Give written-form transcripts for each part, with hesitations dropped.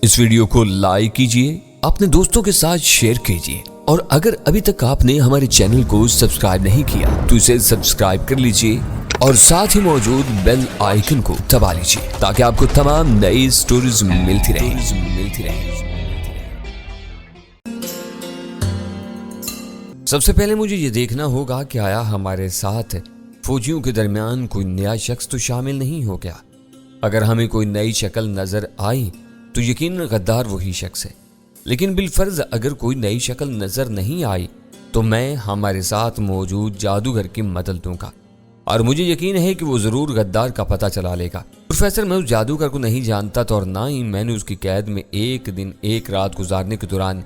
इस वीडियो को लाइक कीजिए, अपने दोस्तों के साथ शेयर कीजिए और अगर अभी तक आपने हमारे चैनल को सब्सक्राइब नहीं किया तो इसे सब्सक्राइब कर लीजिए और साथ ही मौजूद बेल आइकन को दबा लीजिए ताकि आपको तमाम नई स्टोरीज मिलती रहे। सबसे पहले मुझे ये देखना होगा कि आया हमारे साथ फौजियों के दरमियान कोई नया शख्स तो शामिल नहीं हो गया। अगर हमें कोई नई शक्ल नजर आई तो यकीनन गद्दार वही शख्स है, लेकिन बिलफर्ज अगर कोई नई शक्ल नजर नहीं आई तो मैं हमारे साथ मौजूद जादूगर की मदद दूंगा और मुझे यकीन है कि वो जरूर गद्दार का पता चला लेगा। प्रोफेसर, मैं उस जादूगर को नहीं जानता था और ना ही मैंने उसकी कैद में एक दिन एक रात गुजारने के दौरान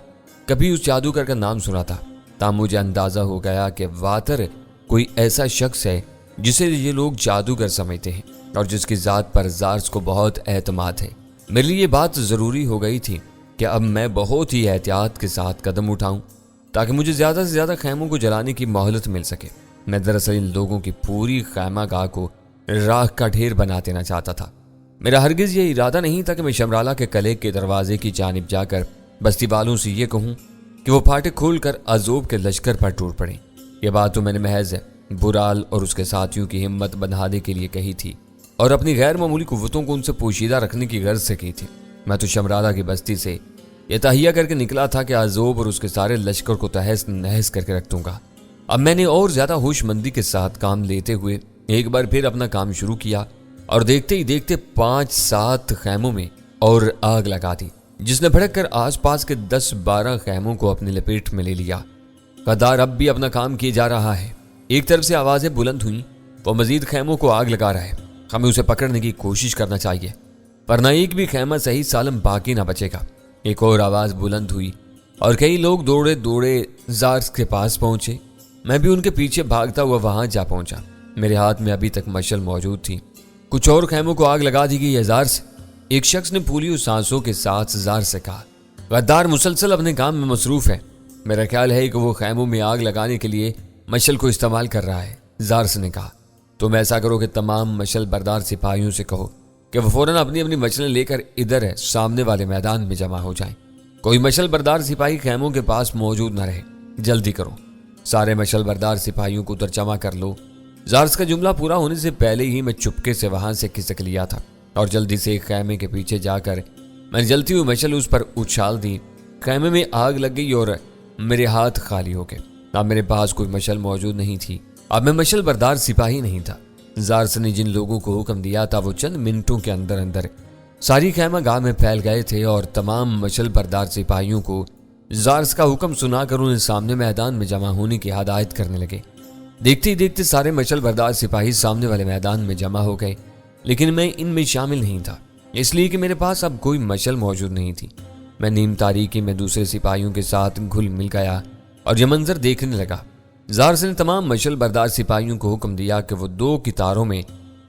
कभी उस जादूगर का नाम सुना था। तब मुझे अंदाजा हो गया कि वातर कोई ऐसा शख्स है जिसे ये लोग जादूगर समझते हैं और जिसकी जात पर जार्स को बहुत एतमाद है। मेरे लिए ये बात ज़रूरी हो गई थी कि अब मैं बहुत ही एहतियात के साथ कदम उठाऊं ताकि मुझे ज़्यादा से ज़्यादा खैमों को जलाने की मोहलत मिल सके। मैं दरअसल इन लोगों की पूरी खैमागाह को राख का ढेर बना देना चाहता था। मेरा हरगिज़ ये इरादा नहीं था कि मैं शमराला के कले के दरवाजे की जानिब जाकर बस्ती वालों से ये कहूँ कि वो फाटक खोलकर अजोब के लश्कर पर टूट पड़े। ये बात तो मैंने महज बुराल और उसके साथियों की हिम्मत बढ़ाने के लिए कही थी और अपनी गैर मामूली कुव्वतों को उनसे पोशीदा रखने की गर्ज से की थी। मैं तो शमराला की बस्ती से यह तहिया करके निकला था कि अजोब और उसके सारे लश्कर को तहस नहस करके रख दूंगा। अब मैंने और ज्यादा होशमंदी के साथ काम लेते हुए एक बार फिर अपना काम शुरू किया और देखते ही देखते 5-7 खैमों में और आग लगा दी, जिसने भड़क कर आसपास के 10-12 खैमों को अपनी लपेट में ले लिया। गद्दार अब भी अपना काम किए जा रहा है। एक तरफ से आवाजें बुलंद हुई, वो मजीद खैमों को आग लगा रहा है। हमें उसे पकड़ने की कोशिश करना चाहिए वरना एक भी खैमा सही सालम बाकी ना बचेगा। एक और आवाज बुलंद हुई और कई लोग दौड़े दौड़े जार्स के पास पहुंचे। मैं भी उनके पीछे भागता हुआ वहां जा पहुंचा। मेरे हाथ में अभी तक मशल मौजूद थी। कुछ और खैमों को आग लगा दी गई है जार से, एक शख्स ने फूली सांसों के साथ जार से कहा। गद्दार मुसलसल अपने काम में मसरूफ है। मेरा ख्याल है कि वो खैमों में आग लगाने के लिए मशल को इस्तेमाल कर रहा है। जार्स ने कहा, तुम ऐसा करो कि तमाम मशल बरदार सिपाहियों से कहो कि वो फौरन अपनी अपनी मशलें लेकर इधर सामने वाले मैदान में जमा हो जाएं। कोई मशल बरदार सिपाही खैमों के पास मौजूद न रहे। जल्दी करो, सारे मशल बरदार सिपाहियों को उधर जमा कर लो। जार्स का जुमला पूरा होने से पहले ही मैं चुपके से वहां से खिसक लिया था और जल्दी से एक खैमे के पीछे जाकर मैंने जलती हुई मशल उस पर उछाल दी। खैमे में आग लग गई और मेरे हाथ खाली हो गए। अब मेरे पास कोई मशल मौजूद नहीं थी। अब मैं मशल बरदार सिपाही नहीं था। जार्स ने जिन लोगों को हुक्म दिया था वो चंद मिनटों के अंदर अंदर सारी खैमा गाह में फैल गए थे और तमाम मशल बरदार सिपाहियों को जार्स का हुक्म सुनाकर उन्हें सामने मैदान में जमा होने की हिदायत करने लगे। देखते ही देखते सारे मशल बरदार सिपाही सामने वाले मैदान में जमा हो गए, लेकिन मैं इनमें शामिल नहीं था इसलिए कि मेरे पास अब कोई मशल मौजूद नहीं थी। मैं नीम तारीकी में दूसरे सिपाहियों के साथ घुल मिल गया और यह मंजर देखने लगा। जार्स ने तमाम मशल बरदार सिपाहियों को हुक्म दिया कि वो 2 कितारों में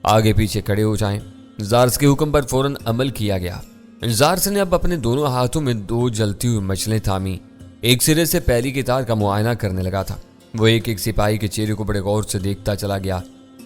आगे पीछे खड़े हो जाएं। जार्स के हुक्म पर फौरन अमल किया गया। जार्स ने अब अपने दोनों हाथों में 2 जलती हुई मछलें थामी एक सिरे से पहली कितार का मुआयना करने लगा था। वो एक एक सिपाही के चेहरे को बड़े गौर से देखता चला गया,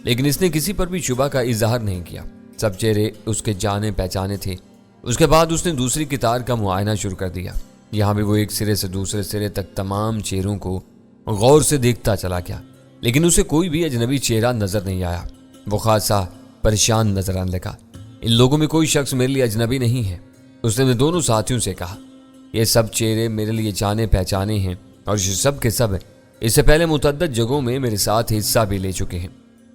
लेकिन इसने किसी पर भी शुबा का इजहार नहीं किया। सब चेहरे उसके जाने पहचाने थे। उसके बाद उसने दूसरी कितार का मुआयना शुरू कर दिया। यहाँ भी वो एक सिरे से दूसरे सिरे तक तमाम चेहरों को गौर से देखता चला गया, लेकिन उसे कोई भी अजनबी चेहरा नजर नहीं आया। वो खासा परेशान नजर आने लगा। इन लोगों में कोई शख्स मेरे लिए अजनबी नहीं है। उसने अपने दोनों साथियों से कहा, ये सब चेहरे मेरे लिए जाने पहचाने हैं और ये सब के सब इससे पहले मुतअद्दिद जगहों में मेरे साथ हिस्सा भी ले चुके हैं,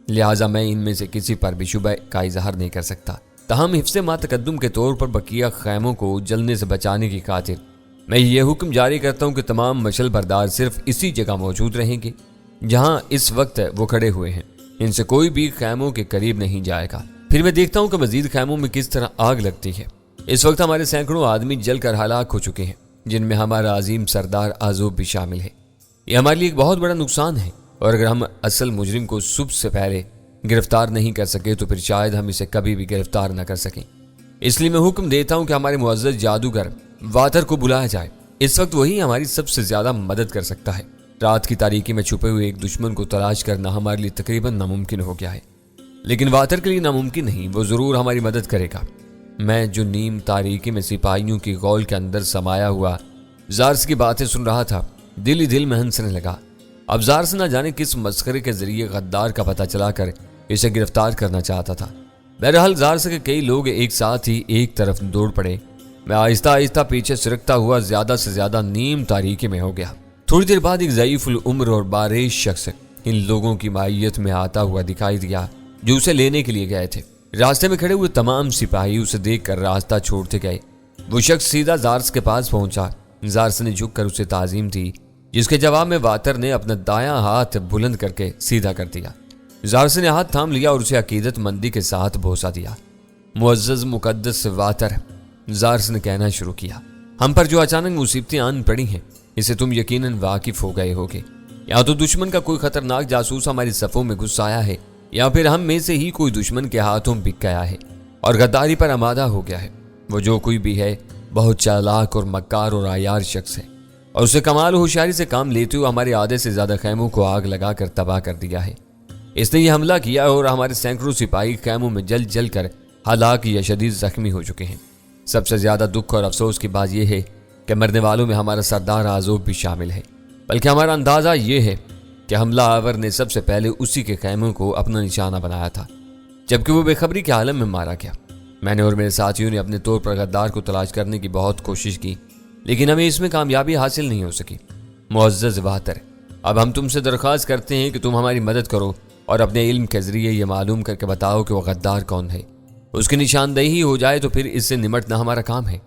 लिहाजा मैं इनमें से किसी पर भी शुबह का इजहार नहीं कर सकता। तहम हिफ्ज़े मा तकद्दुम के तौर पर बकिया खैमों को जलने से बचाने की खातिर मैं ये हुक्म जारी करता हूँ कि तमाम मशल बरदार सिर्फ इसी जगह मौजूद रहेंगे जहाँ इस वक्त वो खड़े हुए हैं। इनसे कोई भी खैमों के करीब नहीं जाएगा। फिर मैं देखता हूँ कि मजीद खैमों में किस तरह आग लगती है। इस वक्त हमारे सैकड़ों आदमी जलकर हलाक हो चुके हैं, जिनमें हमारा अजीम सरदार आजूब भी शामिल है। ये हमारे लिए एक बहुत बड़ा नुकसान है और अगर हम असल मुजरिम को सुबह से पहले गिरफ्तार नहीं कर सके तो फिर शायद हम इसे कभी भी गिरफ्तार न कर सकें। इसलिए मैं हुक्म देता हूँ कि हमारे मुअज़्ज़ज़ जादूगर वातर को बुलाया जाए। इस वक्त वही हमारी सबसे ज्यादा मदद कर सकता है। रात की तारीकी में छुपे हुए एक दुश्मन को तलाश करना हमारे लिए तकरीबन नामुमकिन हो गया है, लेकिन वातर के लिए नामुमकिन नहीं, वो जरूर हमारी मदद करेगा। मैं जो नीम तारीकी में सिपाहियों की गौल के अंदर समाया हुआ ज़ार्स की बातें सुन रहा था, दिल ही दिल में हंसने लगा। अब ज़ार्स न जाने किस मस्खरे के जरिए गद्दार का पता चलाकर इसे गिरफ्तार करना चाहता था। बहरहाल ज़ार्स के कई लोग एक साथ ही एक तरफ दौड़ पड़े। मैं आहिस्ता आहिस्ता पीछे सरकता हुआ ज्यादा से ज्यादा नीम तारीकी में हो गया। थोड़ी देर बाद एक ज़ईफ़ुल उम्र और बारिश शख्स इन लोगों की माहियत में आता हुआ दिखाई दिया जो उसे लेने के लिए गए थे। रास्ते में खड़े हुए तमाम सिपाही उसे देखकर रास्ता छोड़ते गए। वो शख्स सीधा ज़ार्स के पास पहुंचा। ज़ार्स ने झुककर उसे ताज़ीम दी, जिसके जवाब में वातर ने अपना दायां हाथ बुलंद करके सीधा कर दिया। ज़ार्स ने हाथ थाम लिया और उसे अकीदत मंदी के साथ बोसा दिया। मुअज़्ज़ज़ मुक़द्दस वातर, ज़ार्स ने कहना शुरू किया, हम पर जो अचानक मुसीबतें आन पड़ी हैं इससे तुम यकीनन वाकिफ हो गए होगे। या तो दुश्मन का कोई खतरनाक जासूस हमारी सफ़ों में घुस आया है, या फिर हम में से ही कोई दुश्मन के हाथों बिक गया है और गद्दारी पर आमादा हो गया है। वो जो कोई भी है बहुत चालाक और मक्कार और आयार शख्स है, और उसे कमाल होशियारी से काम लेते हुए हमारे आधे से ज्यादा खैमों को आग लगाकर तबाह कर दिया है। इसने ये हमला किया और हमारे सैकड़ों सिपाही खैमों में जल जल कर हलाक या शदीद जख्मी हो चुके हैं। सबसे ज्यादा दुख और अफसोस की बात यह है कि मरने वालों में हमारा सरदार आज़ोब भी शामिल है। बल्कि हमारा अंदाजा ये है कि हमला आवर ने सबसे पहले उसी के खैमों को अपना निशाना बनाया था, जबकि वो बेखबरी के आलम में मारा गया। मैंने और मेरे साथियों ने अपने तौर पर गद्दार को तलाश करने की बहुत कोशिश की, लेकिन हमें इसमें कामयाबी हासिल नहीं हो सकी। मुअज़्ज़ज़ वातर, अब हम तुमसे दरख्वास्त करते हैं कि तुम हमारी मदद करो और अपने इल्म के जरिए ये मालूम करके बताओ कि वो गद्दार कौन है। उसकी निशानदेही हो जाए तो फिर इससे निमटना हमारा काम है।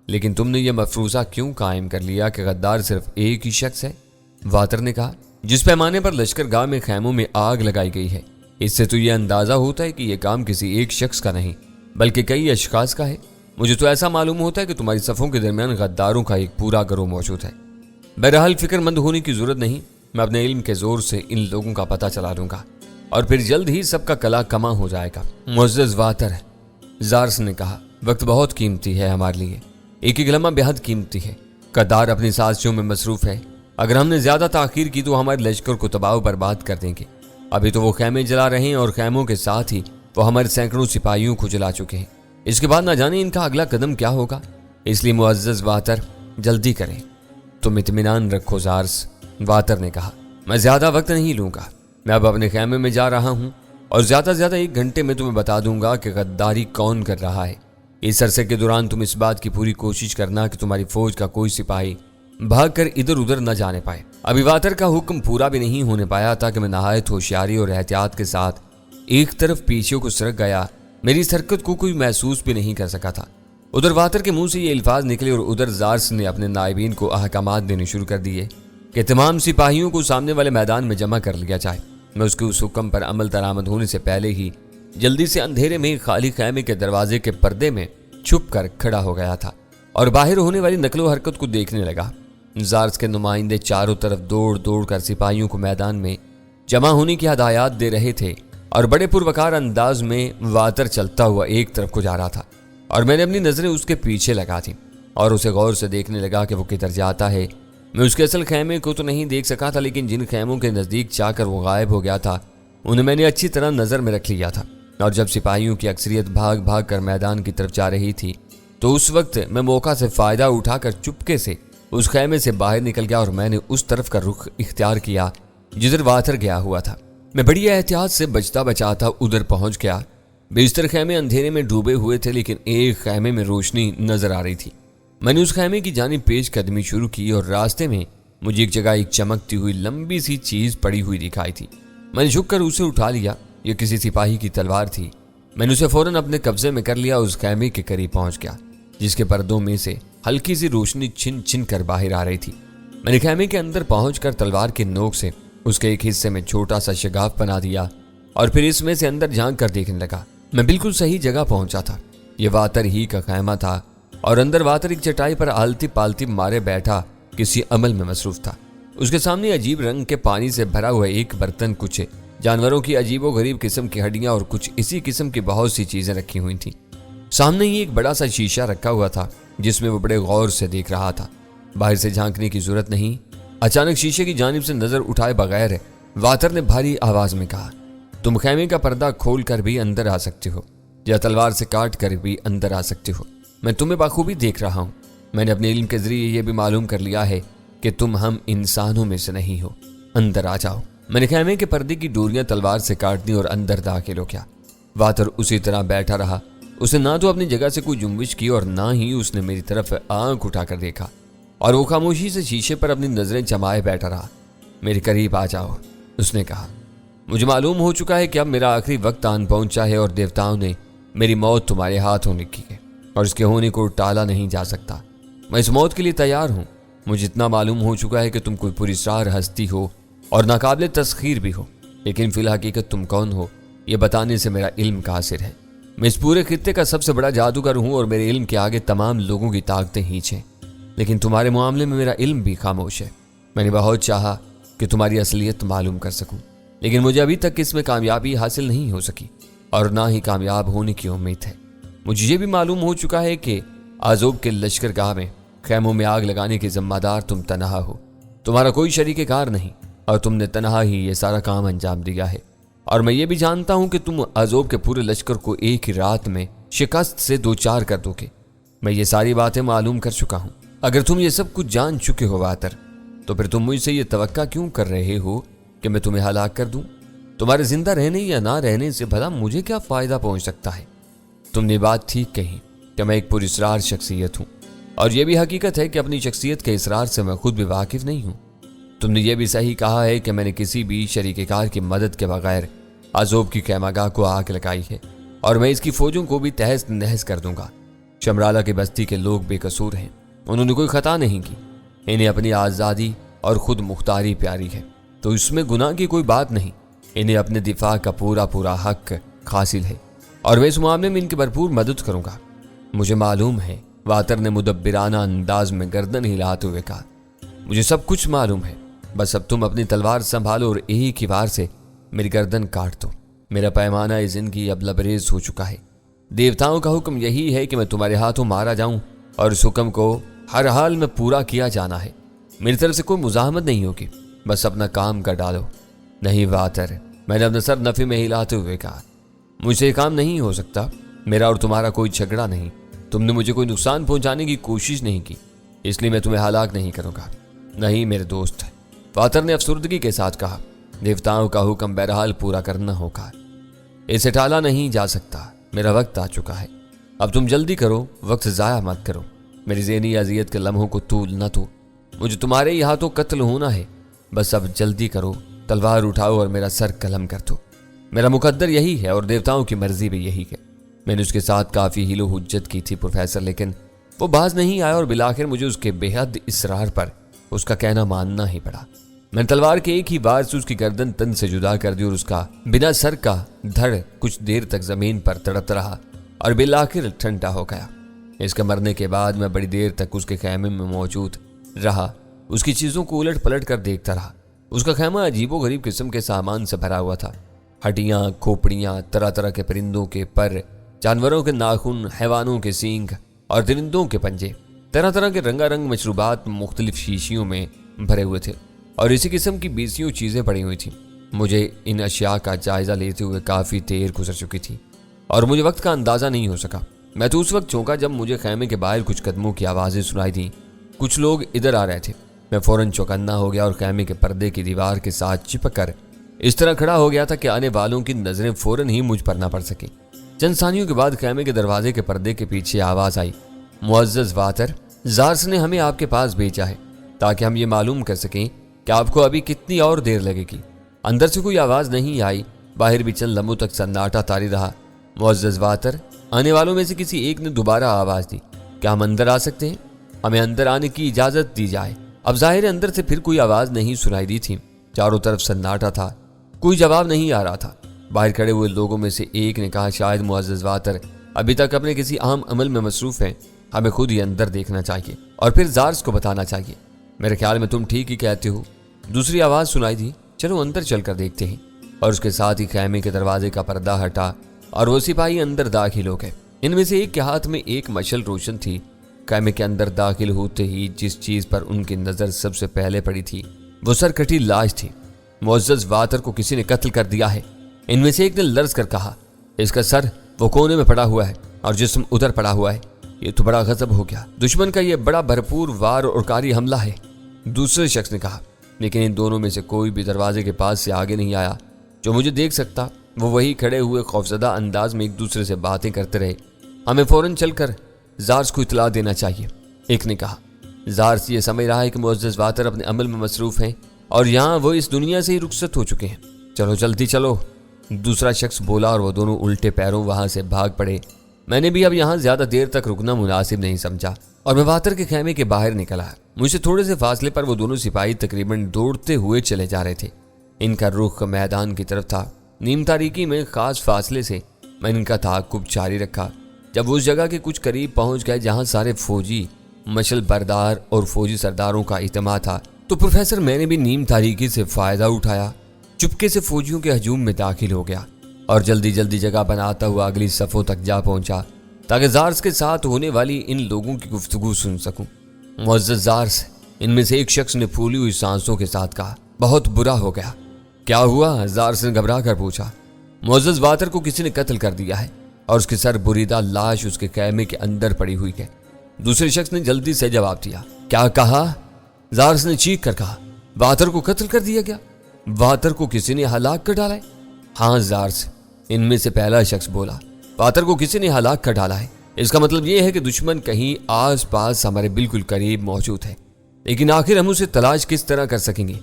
लेकिन तुमने ये मफरूज़ा क्यों कायम कर लिया कि गद्दार सिर्फ एक ही शख्स है? वातर ने कहा, जिस पैमाने पर लश्करगाह में खैमों में आग लगाई गई है, इससे तो यह अंदाज़ा होता है कि यह काम किसी एक शख्स का नहीं बल्कि कई अशखास का है। मुझे तो ऐसा मालूम होता है कि तुम्हारी सफ़ों के दरमियान गद्दारों का एक पूरा गिरोह मौजूद है। बहरहाल फिक्रमंद होने की जरूरत नहीं, मैं अपने इल्म के जोर से इन लोगों का पता चला दूंगा और फिर जल्द ही सबका कला कमा हो जाएगा। मुअज़्ज़ज़ वातर, ज़ार्स ने कहा, वक्त बहुत कीमती है हमारे लिए, एक एक लम्हा बेहद कीमती है। गद्दार अपनी साजिशों में मसरूफ़ है। अगर हमने ज़्यादा ताख़ीर की तो हमारे लश्कर को तबाह बर्बाद कर देंगे। अभी तो वो खैमे जला रहे हैं और खैमों के साथ ही वो हमारे सैकड़ों सिपाहियों को जला चुके हैं। इसके बाद ना जाने इनका अगला कदम क्या होगा। इसलिए मुअज़्ज़ज़ वातर, जल्दी करें। तुम इत्मीनान रखो ज़ार्स, वातर ने कहा, मैं ज़्यादा वक्त नहीं लूँगा। मैं अब अपने खैमे में जा रहा हूँ और ज़्यादा से ज़्यादा 1 घंटे में तुम्हें बता दूंगा कि गद्दारी कौन कर रहा है। इस अरसे के दौरान तुम इस बात की पूरी कोशिश करना कि तुम्हारी फौज का कोई सिपाही भागकर इधर उधर न जाने पाए। अभी वातर का हुक्म पूरा भी नहीं होने पाया था कि मैं नहायत होशियारी और एहतियात के साथ एक तरफ पीछे को सरक गया। मेरी इस हरकत को कोई महसूस भी नहीं कर सका था। उधर वातर के मुंह से ये अल्फाज निकले और उधर ज़ार्स ने अपने नायबीन को अहकामात देने शुरू कर दिए कि तमाम सिपाहियों को सामने वाले मैदान में जमा कर लिया जाए। मैं उसके उस हुक्म पर अमल दरामद होने से पहले ही जल्दी से अंधेरे में खाली खैमे के दरवाजे के पर्दे में छुप कर खड़ा हो गया था और बाहर होने वाली नकलो हरकत को देखने लगा। ज़ार्स के नुमाइंदे चारों तरफ दौड़ दौड़ कर सिपाहियों को मैदान में जमा होने की हदायत दे रहे थे और बड़े पुरवकार अंदाज में वातर चलता हुआ एक तरफ को जा रहा था और मैंने अपनी नजरें उसके पीछे लगा दी और उसे गौर से देखने लगा कि वो किधर जाता है। मैं उसके असल खैमे को तो नहीं देख सका था, लेकिन जिन खैमों के नज़दीक जाकर वो गायब हो गया था उन्हें मैंने अच्छी तरह नज़र में रख लिया था। और जब सिपाहियों की अक्सरियत भाग भाग कर मैदान की तरफ जा रही थी तो उस वक्त मैं मौका से फ़ायदा उठाकर चुपके से उस खैमे से बाहर निकल गया और मैंने उस तरफ का रुख इख्तियार किया जिधर वातर गया हुआ था। मैं बड़ी एहतियात से बचता बचाता उधर पहुंच गया। बेशतर खैमे अंधेरे में डूबे हुए थे, लेकिन एक खैमे में रोशनी नजर आ रही थी। मैंने उस खैमे की जानिब पेश कदमी शुरू की और रास्ते में मुझे एक जगह एक चमकती हुई लंबी सी चीज पड़ी हुई दिखाई थी। मैंने झुककर उसे उठा लिया। यह किसी सिपाही की तलवार थी। मैंने उसे फौरन अपने कब्जे में कर लिया। उस खैमे के करीब पहुंच गया जिसके पर्दों में से हल्की सी रोशनी छिन छिन कर बाहर आ रही थी। मैंने खैमे के अंदर पहुंचकर तलवार के नोक से उसके एक हिस्से में छोटा सा शगाफ बना दिया और फिर इसमें से अंदर झांक कर देखने लगा। मैं बिल्कुल सही जगह पहुंचा था। यह वातर ही का खैमा था और अंदर वातर एक चटाई पर आलती पालती मारे बैठा किसी अमल में मसरूफ था। उसके सामने अजीब रंग के पानी से भरा हुआ एक बर्तन, कुछ जानवरों की अजीबो गरीब किस्म की हड्डियां और कुछ इसी किस्म की बहुत सी चीजें रखी हुई थी। सामने ही एक बड़ा सा शीशा रखा हुआ था जिसमें वो बड़े गौर से देख रहा था। बाहर से झांकने की जरूरत नहीं। अचानक शीशे की जानिब से नजर उठाए बगैर वातर ने भारी आवाज में कहा, तुम खैमे का पर्दा खोल कर भी अंदर आ सकते हो। یا تلوار سے کاٹ کر بھی اندر آ سکتے ہو۔ میں تمہیں بخوبی دیکھ رہا ہوں۔ میں نے اپنے علم کے ذریعے یہ بھی معلوم کر لیا ہے کہ تم ہم انسانوں میں سے نہیں ہو۔ اندر آ جاؤ۔ میں نے خیمے کے پردے کی ڈوریاں تلوار سے کاٹ دی اور اندر داخل ہو گیا۔ واتر اسی طرح بیٹھا رہا۔ اس نے نہ تو اپنی جگہ سے کوئی جنبش کی اور نہ ہی اس نے میری طرف آنکھ اٹھا کر دیکھا، اور وہ خاموشی سے شیشے پر اپنی نظریں جمائے بیٹھا رہا۔ میرے قریب آ جاؤ، اس نے کہا۔ مجھے معلوم ہو چکا ہے کہ اب میرا آخری وقت آن پہنچا ہے اور دیوتاؤں نے میری موت تمہارے ہاتھوں لکھی ہے اور اس کے ہونے کو ٹالا نہیں جا سکتا۔ میں اس موت کے لیے تیار ہوں۔ مجھے اتنا معلوم ہو چکا ہے کہ تم کوئی پراسرار ہستی ہو اور ناقابل تسخیر بھی ہو، لیکن فی الحقیقت تم کون ہو یہ بتانے سے میرا علم قاصر ہے۔ میں اس پورے خطے کا سب سے بڑا جادوگر ہوں اور میرے علم کے آگے تمام لوگوں کی طاقتیں ہیچ ہیں، لیکن تمہارے معاملے میں میرا علم بھی خاموش ہے۔ میں نے بہت چاہا کہ تمہاری اصلیت معلوم کر سکوں، لیکن مجھے ابھی تک اس میں کامیابی حاصل نہیں ہو سکی اور نہ ہی کامیاب ہونے کی امید ہے۔ مجھے یہ بھی معلوم ہو چکا ہے کہ آزوب کے لشکرگاہ میں خیموں میں آگ لگانے کے ذمہ دار تم تنہا ہو، تمہارا کوئی شریک کار نہیں، اور تم نے تنہا ہی یہ سارا کام انجام دیا ہے۔ اور میں یہ بھی جانتا ہوں کہ تم آزوب کے پورے لشکر کو ایک ہی رات میں شکست سے دوچار کر دو گے۔ میں یہ ساری باتیں معلوم کر چکا ہوں۔ اگر تم یہ سب کچھ جان چکے ہو واتر، تو پھر تم مجھ سے یہ توقع کیوں کر رہے ہو کہ میں تمہیں ہلاک کر دوں؟ تمہارے زندہ رہنے یا نہ رہنے سے بھلا مجھے کیا فائدہ پہنچ سکتا ہے؟ تم نے بات ٹھیک کہی کہ میں ایک پراسرار شخصیت ہوں، اور یہ بھی حقیقت ہے کہ اپنی شخصیت کے اسرار سے میں خود بھی واقف نہیں ہوں۔ تم نے یہ بھی صحیح کہا ہے کہ میں نے کسی بھی شریک کار کی مدد کے بغیر آزوب کی خیمہ گاہ کو آگ لگائی ہے، اور میں اس کی فوجوں کو بھی تہس نہس کر دوں گا۔ شمرالہ کی بستی کے لوگ بے قصور ہیں، انہوں نے کوئی خطا نہیں کی، انہیں اپنی آزادی اور خود مختاری پیاری ہے، تو اس میں گناہ کی کوئی بات نہیں۔ انہیں اپنے دفاع کا پورا حق حاصل ہے، اور میں اس معاملے میں ان کی بھرپور مدد کروں گا۔ مجھے معلوم ہے، واتر نے مدبرانہ انداز میں گردن ہلاتے ہوئے کہا، مجھے سب کچھ معلوم ہے، بس اب تم اپنی تلوار سنبھالو اور ایک ہی وار سے میری گردن کاٹ دو۔ میرا پیمانہ زندگی اب لبریز ہو چکا ہے۔ دیوتاؤں کا حکم یہی ہے کہ میں تمہارے ہاتھوں مارا جاؤں، اور اس حکم کو ہر حال میں پورا کیا جانا ہے۔ میری طرف سے کوئی مزاحمت نہیں ہوگی، بس اپنا کام کر ڈالو۔ نہیں واتر، میں نے اپنا سر نفی میں ہلاتے ہوئے کہا، مجھ سے یہ کام نہیں ہو سکتا۔ میرا اور تمہارا کوئی جھگڑا نہیں، تم نے مجھے کوئی نقصان پہنچانے کی کوشش نہیں کی، اس لیے میں تمہیں ہلاک نہیں کروں گا۔ نہیں میرے دوست، واتر نے افسردگی کے ساتھ کہا، دیوتاؤں کا حکم بہرحال پورا کرنا ہوگا، اسے ٹالا نہیں جا سکتا۔ میرا وقت آ چکا ہے، اب تم جلدی کرو، وقت ضائع مت کرو۔ میری ذہنی اذیت کے لمحوں کو طول نہ دو، مجھے تمہارے ہی ہاتھوں قتل ہونا ہے۔ بس اب جلدی کرو، تلوار اٹھاؤ اور میرا سر قلم کر دو۔ میرا مقدر یہی ہے اور دیوتاؤں کی مرضی بھی یہی ہے۔ میں نے اس کے ساتھ کافی ہیل و حجت کی تھی پروفیسر، لیکن وہ باز نہیں آیا اور بالآخر مجھے اس کے بے حد اصرار پر اس کا کہنا ماننا ہی پڑا۔ میں نے تلوار کے ایک ہی وار سے اس کی گردن تن سے جدا کر دی اور اس کا بنا سر کا دھڑ کچھ دیر تک زمین پر تڑپتا رہا اور بالآخر ٹھنڈا ہو گیا۔ اس کے مرنے کے بعد میں بڑی دیر تک اس کے خیمے میں موجود رہا، اس کی چیزوں کو الٹ پلٹ کر دیکھتا رہا۔ اس کا خیمہ عجیب و غریب قسم کے سامان سے بھرا ہوا تھا، ہڈیاں، کھوپڑیاں، طرح طرح کے پرندوں کے پر، جانوروں کے ناخن، حیوانوں کے سینگ اور درندوں کے پنجے، طرح طرح کے رنگا رنگ مشروبات مختلف شیشیوں میں بھرے ہوئے تھے، اور اسی قسم کی بیسیوں چیزیں پڑی ہوئی تھیں۔ مجھے ان اشیاء کا جائزہ لیتے ہوئے کافی دیر گزر چکی تھی اور مجھے وقت کا اندازہ نہیں ہو سکا۔ میں تو اس وقت چونکا جب مجھے خیمے کے باہر کچھ قدموں کی آوازیں سنائی دیں، کچھ لوگ ادھر آ رہے تھے۔ میں فوراً چوکنا ہو گیا اور خیمے کے پردے کی دیوار کے ساتھ چپک کر اس طرح کھڑا ہو گیا تھا کہ آنے والوں کی نظریں فوراً ہی مجھ پر نہ پڑ سکیں۔ چند ثانیوں کے بعد خیمے کے دروازے کے پردے کے پیچھے آواز آئی، معزز واتر، زارس نے ہمیں آپ کے پاس بھیجا ہے تاکہ ہم یہ معلوم کر سکیں کہ آپ کو ابھی کتنی اور دیر لگے گی۔ اندر سے کوئی آواز نہیں آئی، باہر بھی چند لمحوں تک سناٹا طاری رہا۔ معزز واتر، آنے والوں میں سے کسی ایک نے دوبارہ آواز دی، کیا ہم اندر آ سکتے ہیں؟ ہمیں اندر آنے کی اجازت دی جائے۔ اب ظاہر اندر سے پھر کوئی آواز نہیں سنائی دی تھی، چاروں طرف سناٹا تھا، کوئی جواب نہیں آ رہا تھا۔ باہر کھڑے ہوئے لوگوں میں سے ایک نے کہا، شاید معزز واتر ابھی تک اپنے کسی اہم عمل میں مصروف ہیں، ہمیں خود ہی اندر دیکھنا چاہیے اور پھر زارس کو بتانا چاہیے۔ میرے خیال میں تم ٹھیک ہی کہتے ہو۔ دوسری آواز سنائی دی، چلو اندر چل کر دیکھتے ہیں، اور اس کے ساتھ ہی خیمے کے دروازے کا پردہ ہٹا اور وہ سپاہی اندر داخل ہو گئے۔ ان میں سے ایک کے ہاتھ میں ایک مشل روشن تھی۔ خیمے کے اندر داخل ہوتے ہی جس چیز پر ان کی نظر سب سے پہلے پڑی تھی وہ سر کٹی لاش تھی۔ معزز واتر کو کسی نے قتل کر دیا ہے، ان میں سے ایک نے لرز کر کہا، اس کا سر वो कोने में पड़ा हुआ है और जिस्म उधर पड़ा हुआ है। ये तो बड़ा गजब हो गया। दुश्मन का ये बड़ा भरपूर वार और कारी हमला है, दूसरे शख्स ने कहा। लेकिन इन दोनों में से कोई भी दरवाजे के पास से आगे नहीं आया जो मुझे देख सकता। वो वही खड़े हुए खौफजदा अंदाज में एक दूसरे से बातें करते रहे। हमें फौरन चलकर जार्स को इतला देना चाहिए, एक ने कहा। जार्स ये समझ रहा है कि मुअज़्ज़ज़ वातर अपने अमल में मसरूफ हैं और यहाँ वो इस दुनिया से ही रुखसत हो चुके हैं। चलो जल्दी चलो, दूसरा शख्स बोला और वो दोनों उल्टे पैरों वहां से भाग पड़े। मैंने भी अब यहाँ ज्यादा देर तक रुकना मुनासिब नहीं समझा और मैं वातर के खेमे के बाहर निकला। मुझसे थोड़े से फासले पर वो दोनों सिपाही तकरीबन दौड़ते हुए चले जा रहे थे। इनका रुख मैदान की तरफ था। नीम तारीकी में खास फासले से मैंने इनका ताक़ुब जारी रखा। जब उस जगह के कुछ करीब पहुंच गए जहां सारे फौजी मशल बरदार और फौजी सरदारों का इज्तिमा था, तो प्रोफेसर मैंने भी नीम तारीकी से फायदा उठाया। चुपके से फौजियों के हजूम में दाखिल हो गया और जल्दी जल्दी जगह बनाता हुआ अगली सफ़ों तक जा पहुंचा ताकि जार्स के साथ होने वाली इन लोगों की गुफ्तगू सुन सकूं। मुअज़्ज़ज़ जार्स, इनमें से एक शख्स ने फूली हुई सांसों के साथ कहा। बहुत बुरा हो गया। क्या हुआ? जार्स ने घबरा कर पूछा। मुअज़्ज़ज़ वातर को किसी ने कत्ल कर दिया है और उसकी सर बुरीदा लाश उसके खेमे के अंदर पड़ी हुई है, दूसरे शख्स ने जल्दी से जवाब दिया। क्या कहा? जार्स ने चीख कर कहा। वातर को कत्ल कर दिया गया? वातर को किसी ने हलाक कर डाला है? हाँ जार्स, इनमें से पहला शख्स बोला। वातर को किसी ने हलाक कर डाला है। इसका मतलब यह है कि दुश्मन कहीं आस पास हमारे बिल्कुल करीब मौजूद है, लेकिन आखिर हम उसे तलाश किस तरह कर सकेंगे?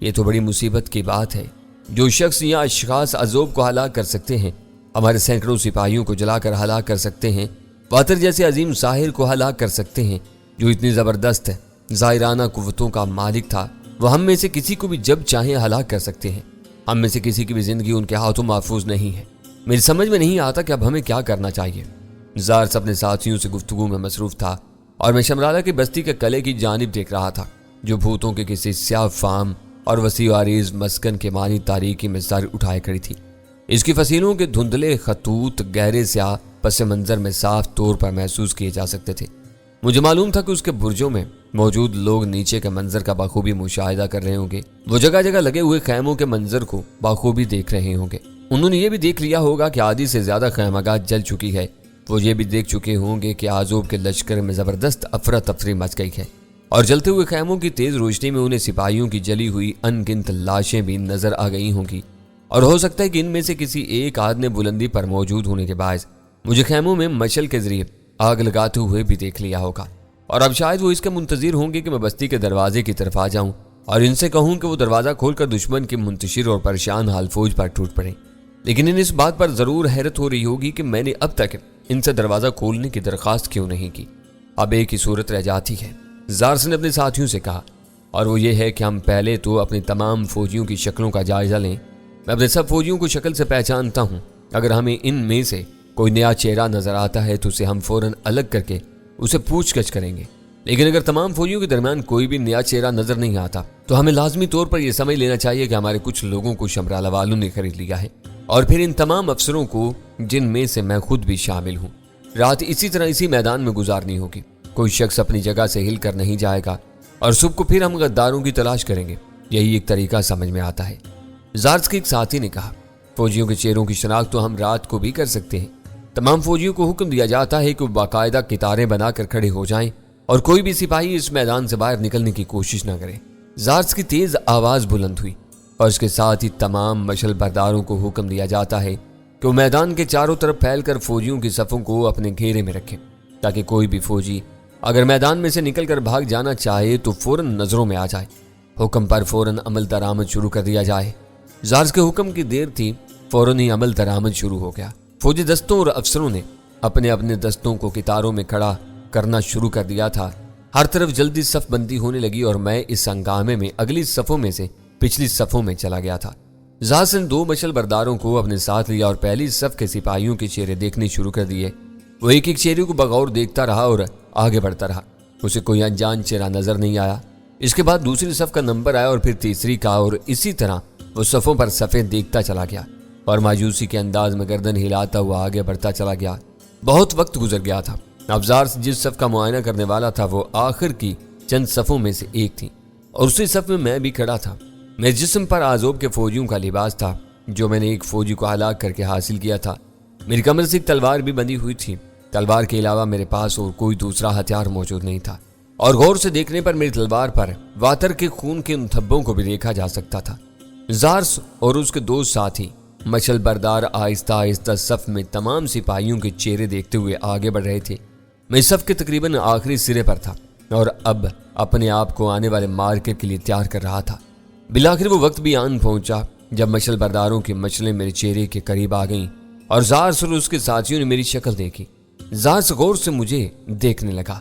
ये तो बड़ी मुसीबत की बात है। जो शख्स या अशखास अजोब को हलाक कर सकते हैं, हमारे सैकड़ों सिपाहियों को जलाकर हलाक कर सकते हैं, वातर जैसे अजीम साहिर को हलाक कर सकते हैं जो इतनी ज़बरदस्त ज़ाहिराना कुव्वतों का मालिक था, वो हम में से किसी को भी जब चाहे हलाक कर सकते हैं। हम में से किसी की भी जिंदगी उनके हाथों महफूज नहीं है। मेरी समझ में नहीं आता कि अब हमें क्या करना चाहिए। जार्स अपने साथियों से गुफ्तगू में मसरूफ था और मैं शमराला की बस्ती के कले की जानिब देख रहा था जो भूतों के किसी स्याह फाम और वसी आरीज मस्कन के मानी तारीकी में सर उठाए खड़ी थी। इसकी फसीलों के धुंधले खतूत गहरे स्याह पस मंजर में साफ तौर पर महसूस किए जा सकते थे। मुझे मालूम था कि उसके बुर्जों में मौजूद लोग नीचे के मंजर का बाखूबी मुशाहिदा कर रहे होंगे। वो जगह जगह लगे हुए खैमों के मंजर को बाखूबी देख रहे होंगे। उन्होंने ये भी देख लिया होगा कि आधी से ज्यादा खैमगाह जल चुकी है। वो ये भी देख चुके होंगे कि आजोब के लश्कर में जबरदस्त अफरा तफरी मच गई है और जलते हुए खैमों की तेज रोशनी में उन्हें सिपाहियों की जली हुई अनगिनत लाशें भी नजर आ गई होंगी। और हो सकता है कि इनमें से किसी एक आदमी बुलंदी पर मौजूद होने के बायस मुझे खैमों में मशल के जरिए आग लगाते हुए भी देख लिया होगा। और अब शायद वो इसके मुंतजिर होंगे कि मैं बस्ती के दरवाजे की तरफ आ जाऊं और इनसे कहूं कि वो दरवाजा खोलकर दुश्मन की मुंतशिर और परेशान हाल फौज पर टूट पड़े। लेकिन इन्हें इस बात पर जरूर हैरत हो रही होगी कि मैंने अब तक इनसे दरवाजा खोलने की दरखास्त क्यों नहीं की। अब एक ही सूरत रह जाती है, जार्स ने अपने साथियों से कहा, और वो ये है कि हम पहले तो अपने तमाम फौजियों की शक्लों का जायजा लें। मैं अपने सब फौजियों को शक्ल से पहचानता हूँ। अगर हमें इन में से कोई नया चेहरा नजर आता है तो उसे हम फौरन अलग करके उसे पूछगछ करेंगे। लेकिन अगर तमाम फौजियों के दरमियान कोई भी नया चेहरा नजर नहीं आता तो हमें लाजमी तौर पर यह समझ लेना चाहिए कि हमारे कुछ लोगों को शमराला वालों ने खरीद लिया है। और फिर इन तमाम अफसरों को, जिनमें से मैं खुद भी शामिल हूँ, रात इसी तरह इसी मैदान में गुजारनी होगी। कोई शख्स अपनी जगह से हिल कर नहीं जाएगा और सुबह को फिर हम गद्दारों की तलाश करेंगे। यही एक तरीका समझ में आता है। जार्स के एक साथी ने कहा, फौजियों के चेहरों की शनाख्त तो हम रात को भी कर सकते हैं। तमाम फौजियों को हुक्म दिया जाता है कि वो बाकायदा कितारें बनाकर खड़े हो जाएं और कोई भी सिपाही इस मैदान से बाहर निकलने की कोशिश न करे। जार्स की तेज आवाज बुलंद हुई और इसके साथ ही तमाम मशल बरदारों को हुक्म दिया जाता है कि वो मैदान के चारों तरफ फैलकर फौजियों की सफ़ों को अपने घेरे में रखें ताकि कोई भी फौजी अगर मैदान में से निकलकर भाग जाना चाहे तो फौरन नजरों में आ जाए। हुक्म पर फौरन अमल दरामद शुरू कर दिया जाए। जार्स के हुक्म की देर थी, फौरन ही अमल दरामद शुरू हो गया। फौजी दस्तों और अफसरों ने अपने अपने दस्तों को कितारों में खड़ा करना शुरू कर दिया था। हर तरफ जल्दी सफ बंदी होने लगी और मैं इस हंगामे में अगली सफ़ों में से पिछली सफ़ों में चला गया था। जार्स ने 2 मशल बरदारों को अपने साथ लिया और पहली सफ के सिपाहियों के चेहरे देखने शुरू कर दिए। वो एक एक चेहरे को बगौर देखता रहा और आगे बढ़ता रहा। उसे कोई अनजान चेहरा नजर नहीं आया। इसके बाद दूसरी सफ का नंबर आया और फिर तीसरी का, और इसी तरह वो सफ़ों पर सफ़ेद देखता चला गया और मायूसी के अंदाज में गर्दन हिलाता हुआ आगे बढ़ता चला गया। बहुत वक्त गुजर गया था। अब जार्स जिस सफ का मुआयना करने वाला था वो आखिर की चंद सफ़ों में से एक थी और उसी सफ में मैं भी खड़ा था। मेरे जिस्म पर आजोब के फौजियों का लिबास था जो मैंने एक फौजी को हलाक करके हासिल किया था। میری کمر سے ایک تلوار بھی بندھی ہوئی تھی۔ تلوار کے علاوہ میرے پاس اور کوئی دوسرا ہتھیار موجود نہیں تھا، اور غور سے دیکھنے پر میری تلوار پر واتر کے خون کے ان دھبوں کو بھی دیکھا جا سکتا تھا۔ زارس اور اس کے دو ساتھی مشل بردار آہستہ آہستہ صف میں تمام سپاہیوں کے چہرے دیکھتے ہوئے آگے بڑھ رہے تھے۔ میں صف کے تقریباً آخری سرے پر تھا اور اب اپنے آپ کو آنے والے مارکے کے لیے تیار کر رہا تھا۔ بالآخر وہ وقت بھی آن پہنچا جب مشل برداروں کی مشلیں میرے چہرے کے قریب آ گئیں اور زارس اور اس کے ساتھیوں نے میری شکل دیکھی۔ زارس غور سے مجھے دیکھنے لگا۔